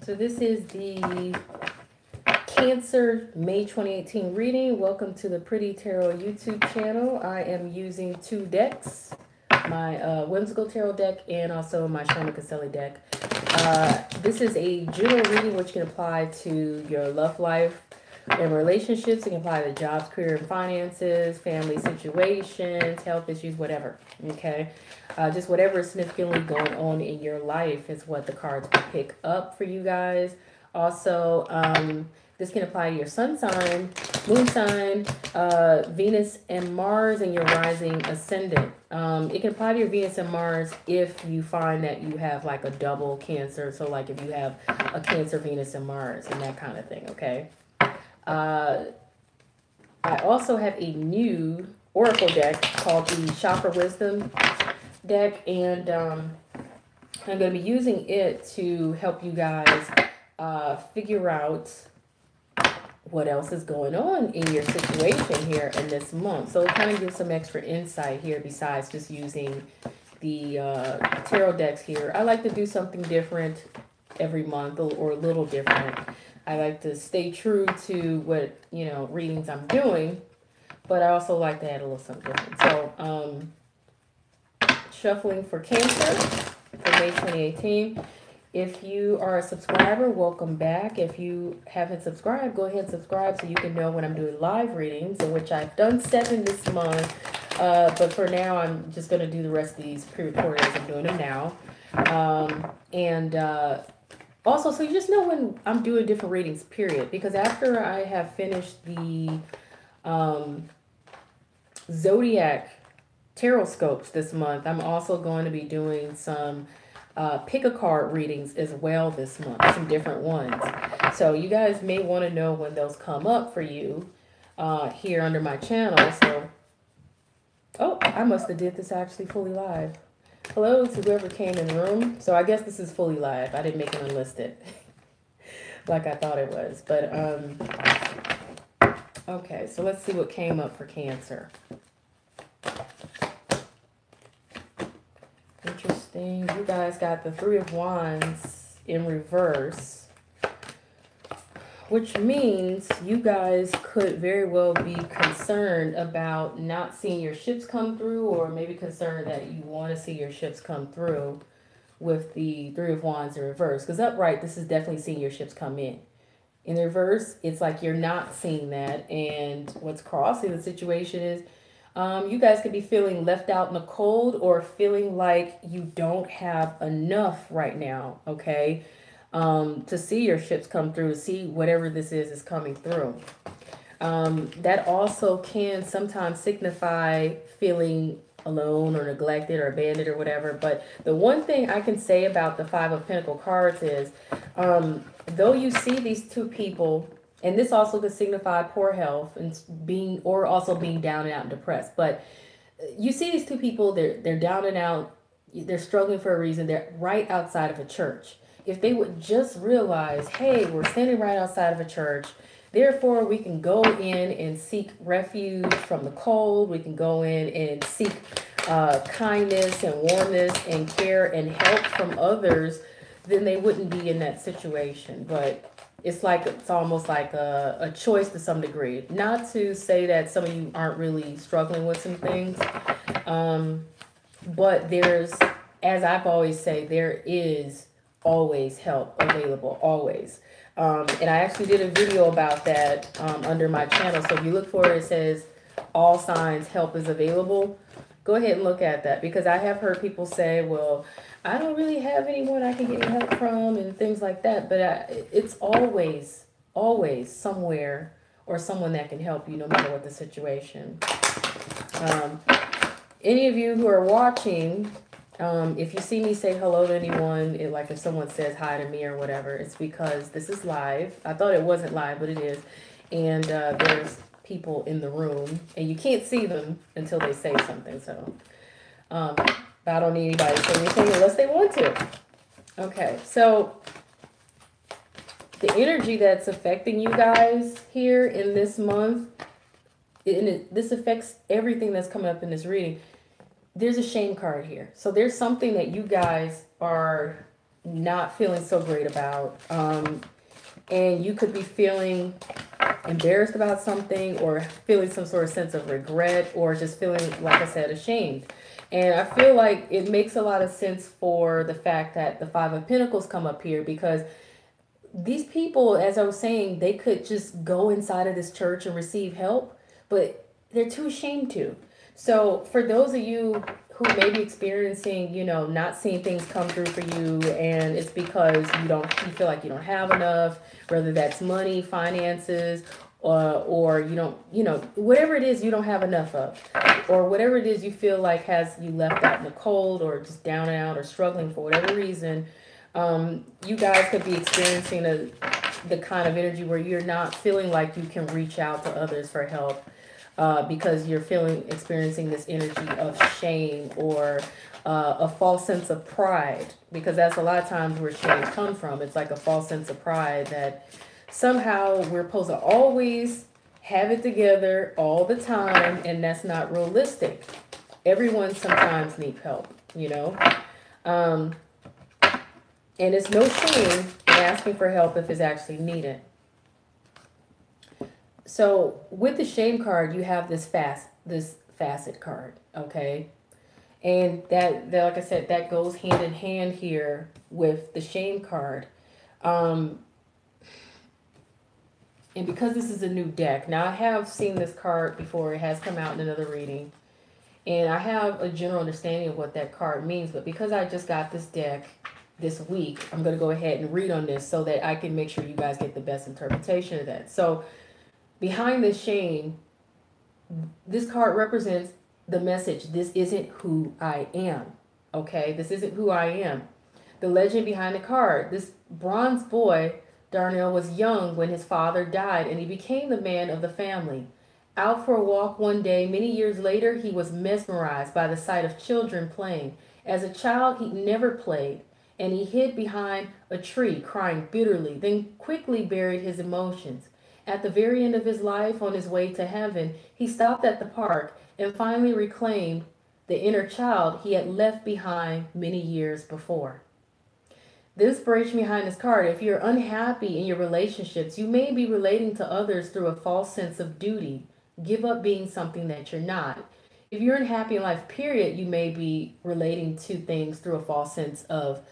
So this is the Cancer May 2018 reading. Welcome to the Pretty Tarot YouTube channel. I am using two decks, my Whimsical Tarot deck and also my Shona Caselli deck. This is a general reading which can apply to your love life and relationships. It can apply to jobs, career, and finances, family situations, health issues, whatever. Okay, just whatever is significantly going on in your life is what the cards will pick up for you guys. Also, this can apply to your sun sign, moon sign, Venus and Mars, and your rising ascendant. It can apply to your Venus and Mars if you find that you have like a double Cancer. So like if you have a Cancer, Venus, and Mars and that kind of thing, okay? I also have a new Oracle deck called the Chakra Wisdom deck, and I'm going to be using it to help you guys figure out what else is going on in your situation here in this month. So it kind of gives some extra insight here besides just using the tarot decks here. I like to do something different every month or a little different. I like to stay true to what, readings I'm doing, but I also like to add a little something different. So, shuffling for Cancer for May 2018. If you are a subscriber, welcome back. If you haven't subscribed, go ahead and subscribe so you can know when I'm doing live readings, in which I've done 7 this month. But for now, I'm just going to do the rest of these pre-recorded as I'm doing them now. Also, so you just know when I'm doing different readings, period. Because after I have finished the Zodiac Tarotscopes this month, I'm also going to be doing some pick a card readings as well this month, some different ones. So you guys may want to know when those come up for you here under my channel. So, oh, I must have did this actually fully live. Hello to whoever came in the room. So I guess this is fully live. I didn't make it unlisted like I thought it was. But, okay, so let's see what came up for Cancer. Interesting. You guys got the Three of Wands in reverse, which means you guys could very well be concerned about not seeing your ships come through, or maybe concerned that you want to see your ships come through with the Three of Wands in reverse. Because upright, this is definitely seeing your ships come in. In reverse, it's like you're not seeing that, and what's crossing the situation is you guys could be feeling left out in the cold, or feeling like you don't have enough right now, okay, to see your ships come through, to see whatever this is coming through. That also can sometimes signify feeling alone or neglected or abandoned or whatever. But the one thing I can say about the Five of Pentacle cards is, though you see these two people, and this also could signify poor health and being down and out and depressed. But you see these two people, they're down and out, they're struggling for a reason, they're right outside of a church. If they would just realize, hey, we're standing right outside of a church, therefore we can go in and seek refuge from the cold, we can go in and seek kindness and warmness and care and help from others, then they wouldn't be in that situation. But it's almost like a choice to some degree. Not to say that some of you aren't really struggling with some things, but there's, as I've always say, there is always help available, always. And I actually did a video about that under my channel. So if you look for it, it says all signs help is available. Go ahead and look at that, because I have heard people say, well, I don't really have anyone I can get help from and things like that. But it's always somewhere or someone that can help you no matter what the situation. Any of you who are watching, if you see me say hello to anyone, like if someone says hi to me or whatever, it's because this is live. I thought it wasn't live, but it is. And there's people in the room, and you can't see them until they say something. So I don't need anybody to say anything unless they want to. Okay, so the energy that's affecting you guys here in this month, this affects everything that's coming up in this reading. There's a shame card here. So there's something that you guys are not feeling so great about. And you could be feeling embarrassed about something, or feeling some sort of sense of regret, or just feeling, like I said, ashamed. And I feel like it makes a lot of sense for the fact that the Five of Pentacles come up here, because these people, as I was saying, they could just go inside of this church and receive help, but they're too ashamed to. So for those of you who may be experiencing, not seeing things come through for you, and it's because you feel like you don't have enough, whether that's money, finances, or you don't, whatever it is you don't have enough of, or whatever it is you feel like has you left out in the cold, or just down and out, or struggling for whatever reason. You guys could be experiencing the kind of energy where you're not feeling like you can reach out to others for help, because you're experiencing this energy of shame, or a false sense of pride, because that's a lot of times where shame comes from. It's like a false sense of pride that somehow we're supposed to always have it together all the time, and that's not realistic. Everyone sometimes needs help, and it's no shame in asking for help if it's actually needed. So with the shame card, you have this facet card, okay? And that, like I said, that goes hand in hand here with the shame card. And because this is a new deck, now I have seen this card before. It has come out in another reading. And I have a general understanding of what that card means. But because I just got this deck this week, I'm going to go ahead and read on this so that I can make sure you guys get the best interpretation of that. So behind this shame, this card represents the message: this isn't who I am. Okay, this isn't who I am. The legend behind the card: this bronze boy, Darnell, was young when his father died, and he became the man of the family. Out for a walk one day, many years later, he was mesmerized by the sight of children playing. As a child, he never played, and he hid behind a tree, crying bitterly, then quickly buried his emotions. At the very end of his life, on his way to heaven, he stopped at the park and finally reclaimed the inner child he had left behind many years before. The inspiration behind this card: if you're unhappy in your relationships, you may be relating to others through a false sense of duty. Give up being something that you're not. If you're unhappy in life, period, you may be relating to things through a false sense of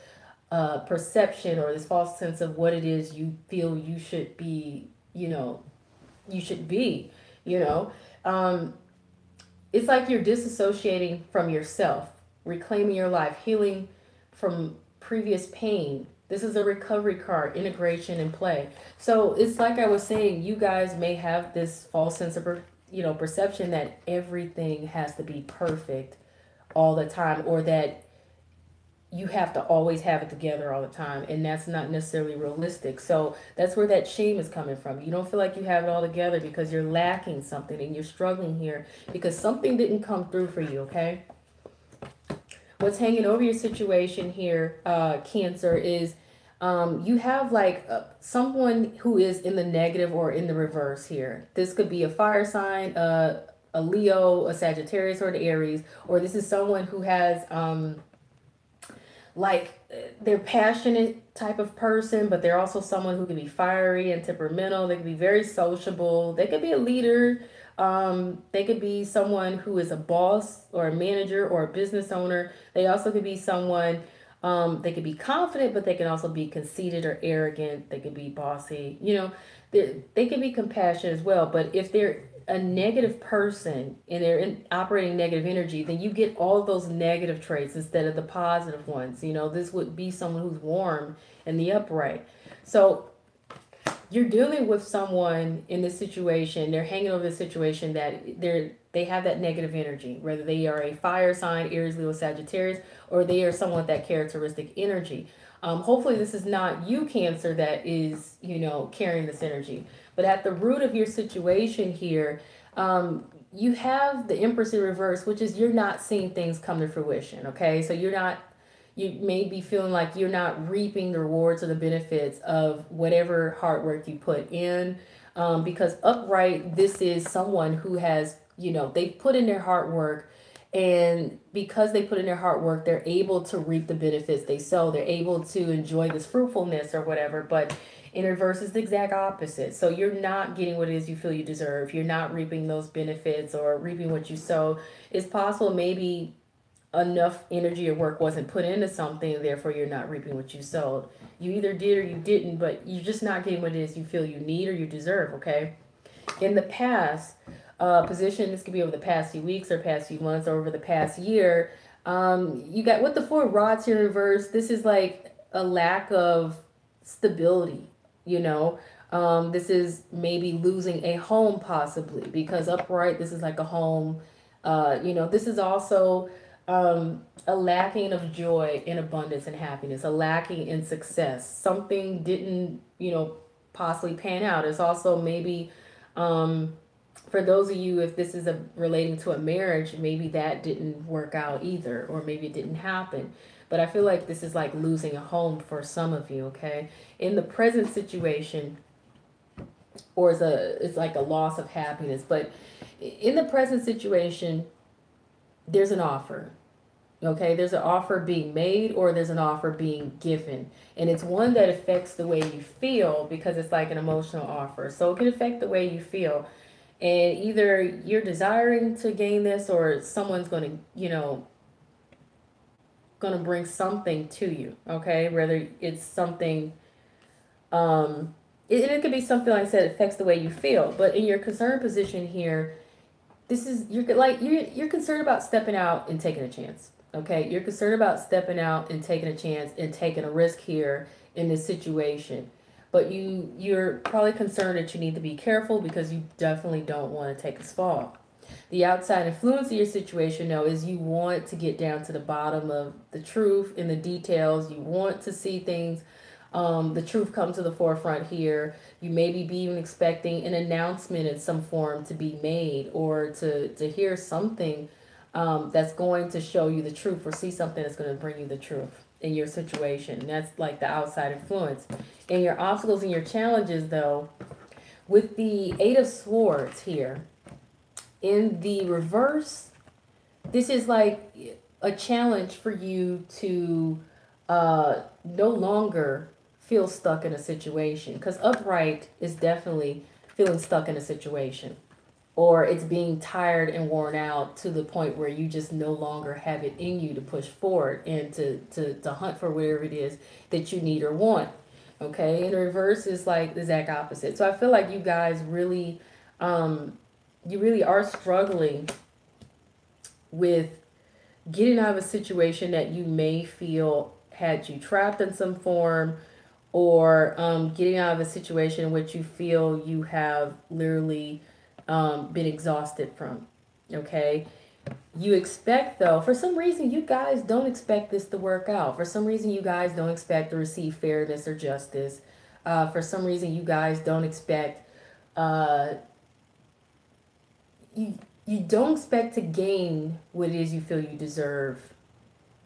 perception, or this false sense of what it is you feel you should be, you should be, you know. It's like you're disassociating from yourself, reclaiming your life, healing from previous pain. This is a recovery card: integration and play. So it's like I was saying, you guys may have this false sense of, perception that everything has to be perfect all the time, or that you have to always have it together all the time, and that's not necessarily realistic. So that's where that shame is coming from. You don't feel like you have it all together because you're lacking something, and you're struggling here because something didn't come through for you. Okay, what's hanging over your situation here, Cancer, is you have like someone who is in the negative or in the reverse here. This could be a fire sign, a Leo, a Sagittarius, or an Aries, or this is someone who has like they're passionate type of person, but they're also someone who can be fiery and temperamental. They can be very sociable. They could be a leader. They could be someone who is a boss or a manager or a business owner. They also could be someone, they could be confident, but they can also be conceited or arrogant. They could be bossy. They can be compassionate as well. But if they're a negative person and they're operating negative energy, then you get all those negative traits instead of the positive ones. This would be someone who's warm and the upright. So you're dealing with someone in this situation. They're hanging over the situation that they have that negative energy, whether they are a fire sign, Aries, Leo, Sagittarius, or they are someone with that characteristic energy. Hopefully this is not you, Cancer, that is, carrying this energy. But at the root of your situation here, you have the Empress in reverse, which is you're not seeing things come to fruition. Okay, so you may be feeling like you're not reaping the rewards or the benefits of whatever hard work you put in. Because upright, this is someone who has, they've put in their hard work, And because they put in their hard work, they're able to reap the benefits they sow. They're able to enjoy this fruitfulness or whatever. But in reverse is the exact opposite. So you're not getting what it is you feel you deserve. You're not reaping those benefits or reaping what you sow. It's possible maybe enough energy or work wasn't put into something, therefore you're not reaping what you sowed. You either did or you didn't, but you're just not getting what it is you feel you need or you deserve, okay? In the past, position, this could be over the past few weeks or past few months or over the past year, you got with the four rods here in reverse, this is like a lack of stability, you know. This is maybe losing a home possibly because upright, this is like a home. This is also a lacking of joy and abundance and happiness, a lacking in success. Something didn't, possibly pan out. It's also maybe um, for those of you, if this is relating to a marriage, maybe that didn't work out either, or maybe it didn't happen. But I feel like this is like losing a home for some of you, okay? In the present situation, or it's like a loss of happiness. But in the present situation, there's an offer. Okay, there's an offer being made or there's an offer being given. And it's one that affects the way you feel because it's like an emotional offer. So it can affect the way you feel. And either you're desiring to gain this or someone's going to, going to bring something to you. Okay, whether it's something, it could be something like I said affects the way you feel. But in your concerned position here, this is you're concerned about stepping out and taking a chance. Okay, you're concerned about stepping out and taking a chance and taking a risk here in this situation. But you're probably concerned that you need to be careful because you definitely don't want to take a fall. The outside influence of your situation though is you want to get down to the bottom of the truth in the details. You want to see things, the truth come to the forefront here. You maybe be even expecting an announcement in some form to be made or to hear something that's going to show you the truth or see something that's going to bring you the truth in your situation. That's like the outside influence. And your obstacles and your challenges though, with the Eight of Swords here, in the reverse, this is like a challenge for you to no longer feel stuck in a situation. Because upright is definitely feeling stuck in a situation. Or it's being tired and worn out to the point where you just no longer have it in you to push forward and to hunt for whatever it is that you need or want. Okay, and the reverse is like the exact opposite. So I feel like you guys really, you really are struggling with getting out of a situation that you may feel had you trapped in some form, or getting out of a situation in which you feel you have literally been exhausted from. Okay, you expect though, for some reason you guys don't expect this to work out. For some reason you guys don't expect to receive fairness or justice. For some reason you guys don't expect uh, you you don't expect to gain what it is you feel you deserve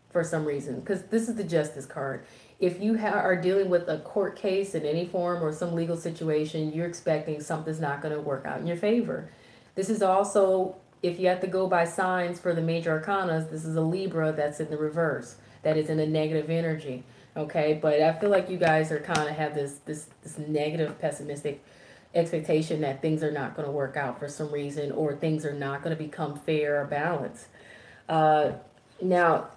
for some reason, because this is the justice card. If you are dealing with a court case in any form or some legal situation, you're expecting something's not going to work out in your favor. This is also, if you have to go by signs for the major arcana, this is a Libra that's in the reverse, that is in a negative energy. Okay, but I feel like you guys are kind of have this negative, pessimistic expectation that things are not going to work out for some reason, or things are not going to become fair or balanced. Now,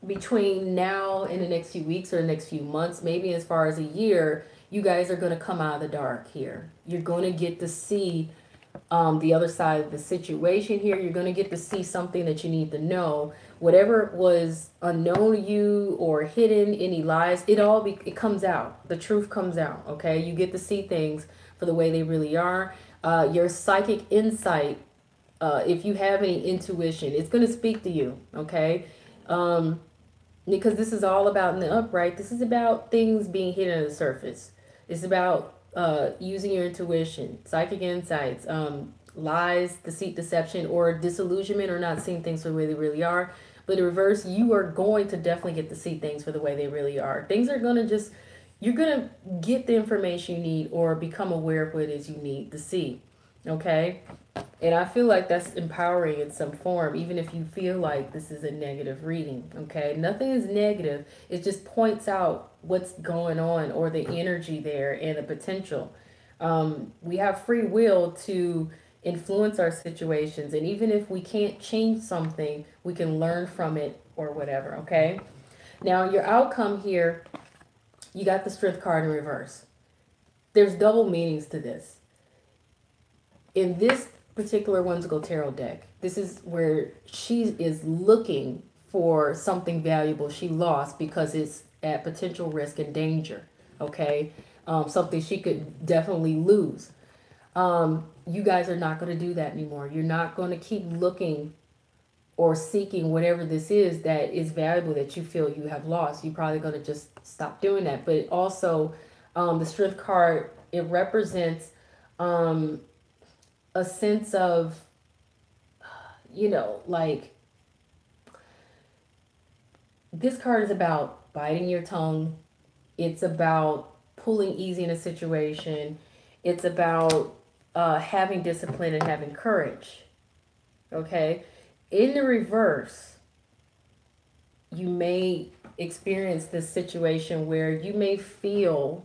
between now and the next few weeks or the next few months, maybe as far as a year, you guys are going to come out of the dark here. You're going to get to see the other side of the situation here. You're going to get to see something that you need to know. Whatever was unknown to you or hidden, any lies, it comes out. The truth comes out. Okay, you get to see things for the way they really are. Your psychic insight, if you have any intuition, it's going to speak to you. Okay. Because this is all about in the upright. This is about things being hidden on the surface. It's about using your intuition, psychic insights, lies, deceit, deception, or disillusionment, or not seeing things for the way they really are. But in reverse, you are going to definitely get to see things for the way they really are. Things are going to you're going to get the information you need or become aware of what it is you need to see. Okay. And I feel like that's empowering in some form, even if you feel like this is a negative reading. Okay. Nothing is negative. It just points out what's going on or the energy there and the potential. We have free will to influence our situations. And even if we can't change something, we can learn from it or whatever. Okay. Now, your outcome here, you got the strength card in reverse. There's double meanings to this. In this particular Whimsical Tarot deck, this is where she is looking for something valuable she lost because it's at potential risk and danger. Okay, something she could definitely lose. You guys are not going to do that anymore. You're not going to keep looking or seeking whatever this is that is valuable that you feel you have lost. You're probably going to just stop doing that. But it also, the Strength card, it represents a sense of, like, this card is about biting your tongue. It's about pulling easy in a situation. It's about having discipline and having courage. Okay. In the reverse, you may experience this situation where you may feel,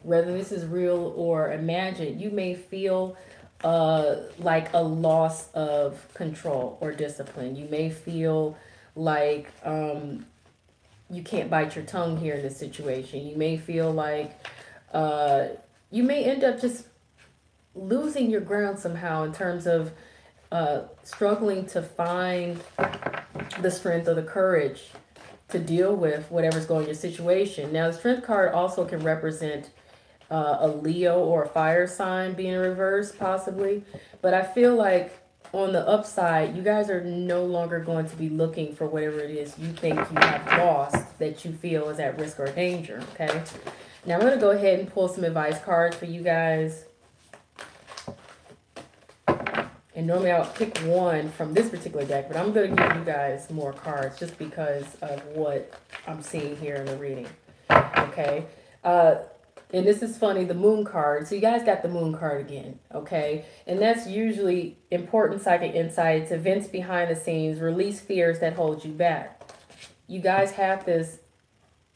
whether this is real or imagined, you may feel like a loss of control or discipline. You may feel like you can't bite your tongue here in this situation. You may feel like you may end up just losing your ground somehow in terms of struggling to find the strength or the courage to deal with whatever's going on in your situation. Now, the Strength card also can represent a Leo or a fire sign being in reverse, possibly. But I feel like on the upside, you guys are no longer going to be looking for whatever it is you think you have lost that you feel is at risk or danger. Okay. Now, I'm going to go ahead and pull some advice cards for you guys. And normally I'll pick one from this particular deck, but I'm going to give you guys more cards just because of what I'm seeing here in the reading. Okay. And this is funny, the Moon card. So you guys got the Moon card again. Okay. And that's usually important psychic insights, events behind the scenes, release fears that hold you back. You guys have this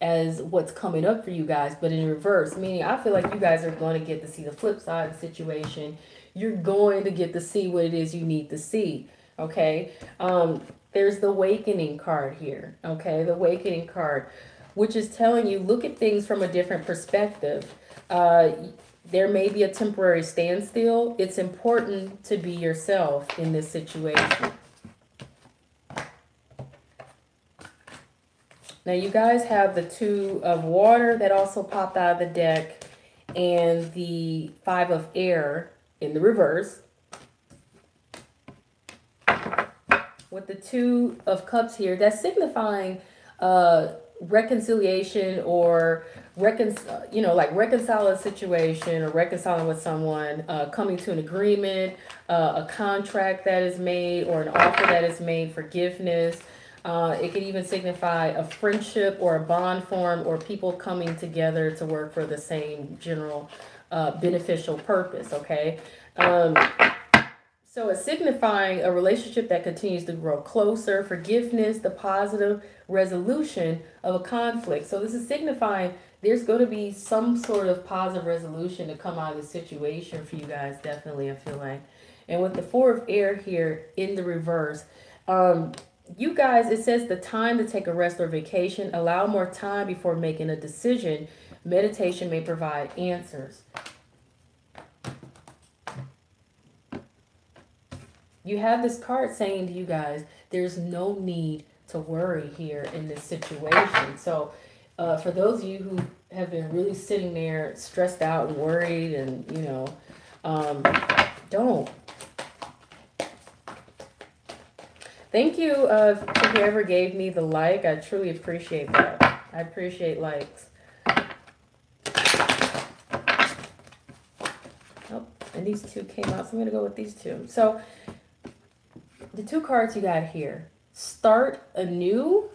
as what's coming up for you guys, but in reverse, meaning I feel like you guys are going to get to see the flip side of the situation. You're going to get to see what it is you need to see. Okay. There's the Awakening card here. Okay. The Awakening card, which is telling you, look at things from a different perspective. There may be a temporary standstill. It's important to be yourself in this situation. Now, you guys have the Two of Water that also popped out of the deck and the Five of Air in the reverse. With the Two of Cups here, that's signifying reconciliation or reconcile a situation or reconciling with someone, coming to an agreement, a contract that is made or an offer that is made, forgiveness. It could even signify a friendship or a bond form or people coming together to work for the same general beneficial purpose. Okay. So it's signifying a relationship that continues to grow closer, forgiveness, the positive resolution of a conflict. So this is signifying there's going to be some sort of positive resolution to come out of the situation for you guys, definitely, I feel like. And with the Four of Air here in the reverse, you guys, it says the time to take a rest or vacation, allow more time before making a decision. Meditation may provide answers. You have this card saying to you guys, there's no need to worry here in this situation. So for those of you who have been really sitting there stressed out and worried and, don't. Thank you to whoever gave me the like. I truly appreciate that. I appreciate likes. Oh, and these two came out, so I'm going to go with these two. So the two cards you got here, start anew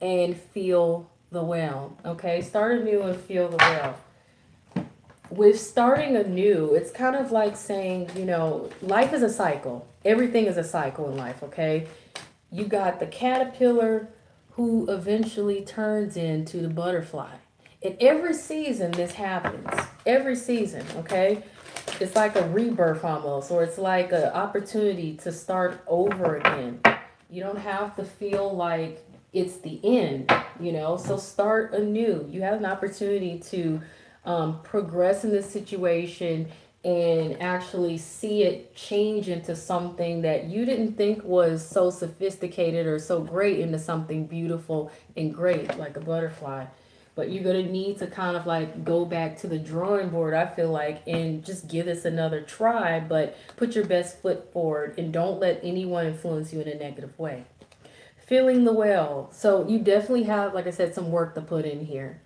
and feel the well. Okay, start anew and feel the well. with starting anew, it's kind of like saying, you know, life is a cycle. Everything is a cycle in life, okay? You got the caterpillar who eventually turns into the butterfly. In every season, this happens. Every season, okay? It's like a rebirth almost, or it's like an opportunity to start over again. You don't have to feel like it's the end, you know? So start anew. You have an opportunity to progress in this situation and actually see it change into something that you didn't think was so sophisticated or so great into something beautiful and great like a butterfly. But you're going to need to kind of like go back to the drawing board, I feel like, and just give this another try, but put your best foot forward and don't let anyone influence you in a negative way. Filling the well. So you definitely have, like I said, some work to put in here.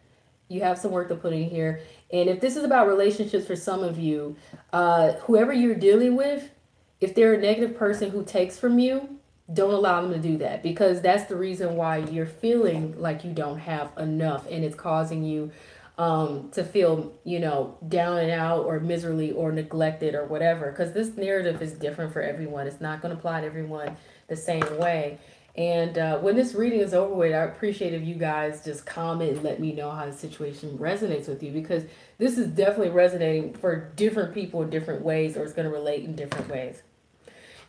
You have some work to put in here. And if this is about relationships for some of you, whoever you're dealing with, if they're a negative person who takes from you, don't allow them to do that, because that's the reason why you're feeling like you don't have enough, and it's causing you to feel, you know, down and out or miserably or neglected or whatever. Because this narrative is different for everyone. It's not going to apply to everyone the same way. And when this reading is over with, I appreciate if you guys just comment and let me know how the situation resonates with you, because this is definitely resonating for different people in different ways, or it's going to relate in different ways.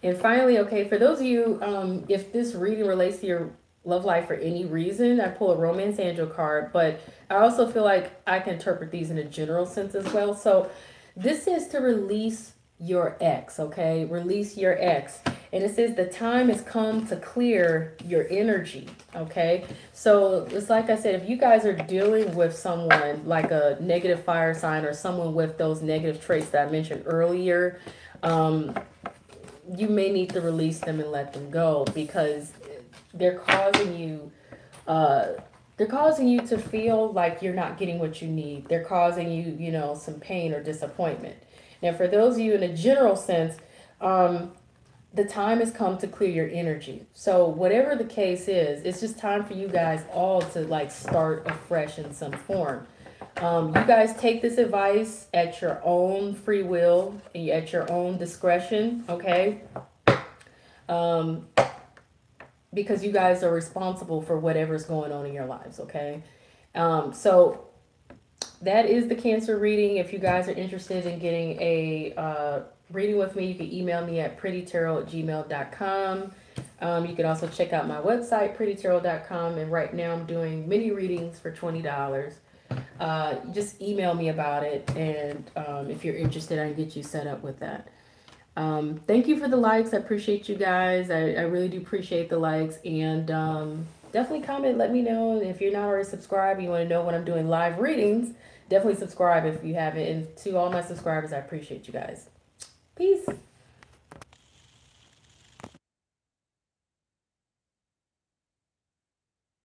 And finally, okay, for those of you, if this reading relates to your love life for any reason, I pull a romance angel card, but I also feel like I can interpret these in a general sense as well. So this is to release your ex, okay? Release your ex. And it says the time has come to clear your energy, okay? So it's like I said, if you guys are dealing with someone like a negative fire sign or someone with those negative traits that I mentioned earlier, um, you may need to release them and let them go, because they're causing you uh they're causing you to feel like you're not getting what you need. They're causing you, you know, some pain or disappointment. Now, for those of you in a general sense, the time has come to clear your energy. So whatever the case is, it's just time for you guys all to like start afresh in some form. You guys take this advice at your own free will and at your own discretion, okay? Um, because you guys are responsible for whatever's going on in your lives, okay? So that is the Cancer reading. If you guys are interested in getting a reading with me, you can email me at prettytarot@gmail.com. You can also check out my website, prettytarot.com. And right now I'm doing mini readings for $20. Just email me about it. And if you're interested, I can get you set up with that. Thank you for the likes. I appreciate you guys. I really do appreciate the likes. And definitely comment, let me know. If you're not already subscribed, you want to know when I'm doing live readings, definitely subscribe if you haven't. And to all my subscribers, I appreciate you guys. Peace.